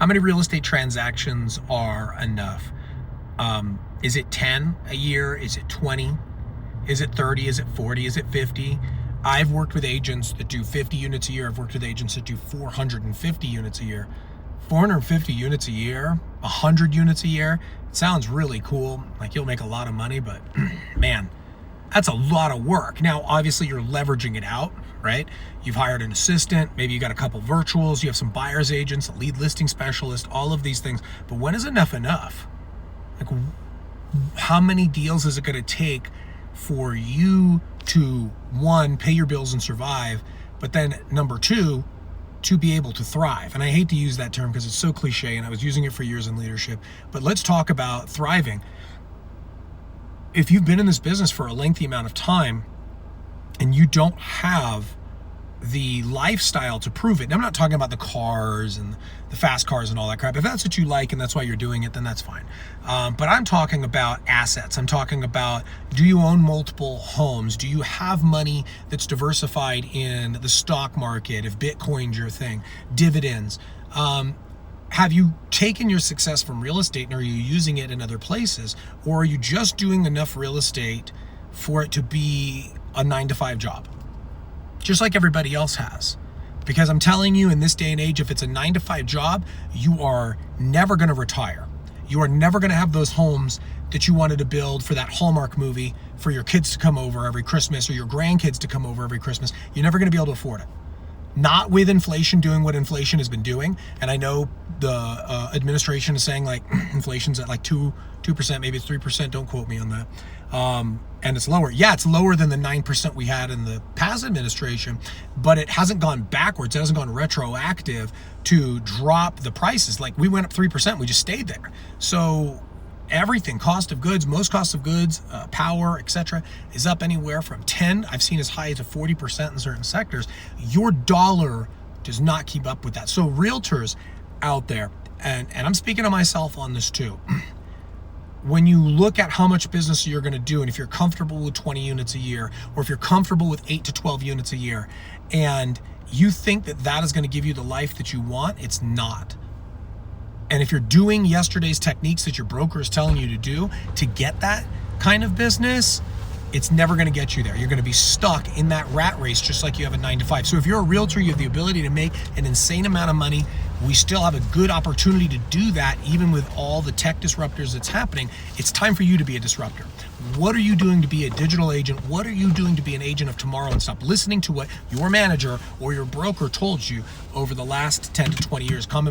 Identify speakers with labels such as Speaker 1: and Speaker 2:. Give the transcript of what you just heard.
Speaker 1: many real estate transactions are enough? Is it 10 a year? Is it 20? Is it 30? Is it 40? Is it 50? I've worked with agents that do 50 units a year. I've worked with agents that do 450 units a year. 450 units a year, 100 units a year. It sounds really cool. Like you'll make a lot of money, but man, that's a lot of work. Now, obviously you're leveraging it out, right? You've hired an assistant, maybe you got a couple virtuals, you have some buyer's agents, a lead listing specialist, all of these things. But when is enough enough? Like, how many deals is it going to take for you to, one, pay your bills and survive, but then number two, to be able to thrive? And I hate to use that term because it's so cliche, and I was using it for years in leadership, but let's talk about thriving. If you've been in this business for a lengthy amount of time and you don't have the lifestyle to prove it, and I'm not talking about the cars and the fast cars and all that crap. If that's what you like and that's why you're doing it, then that's fine. But I'm talking about assets. I'm talking about, do you own multiple homes? Do you have money that's diversified in the stock market, if Bitcoin's your thing, dividends? Have you taken your success from real estate and are you using it in other places? Or are you just doing enough real estate for it to be a 9-to-5 job? Just like everybody else has. Because I'm telling you, in this day and age, if it's a 9-to-5 job, you are never going to retire. You are never going to have those homes that you wanted to build for that Hallmark movie for your kids to come over every Christmas or your grandkids to come over every Christmas. You're never going to be able to afford it. Not with inflation doing what inflation has been doing. And I know the administration is saying like inflation's at like 2%, maybe it's 3%. Don't quote me on that. And it's lower. Yeah, it's lower than the 9% we had in the past administration, but it hasn't gone backwards. It hasn't gone retroactive to drop the prices. Like we went up 3%, we just stayed there. So everything, cost of goods, most cost of goods, power, etc., is up anywhere from 10, I've seen as high as 40% in certain sectors. Your dollar does not keep up with that. So realtors out there, and I'm speaking to myself on this too, when you look at how much business you're going to do, and if you're comfortable with 20 units a year, or if you're comfortable with 8 to 12 units a year, and you think that that is going to give you the life that you want, it's not. And if you're doing yesterday's techniques that your broker is telling you to do to get that kind of business, it's never going to get you there. You're going to be stuck in that rat race just like you have a 9-to-5. So if you're a realtor, you have the ability to make an insane amount of money. We still have a good opportunity to do that even with all the tech disruptors that's happening. It's time for you to be a disruptor. What are you doing to be a digital agent? What are you doing to be an agent of tomorrow? And stop listening to what your manager or your broker told you over the last 10 to 20 years. Comment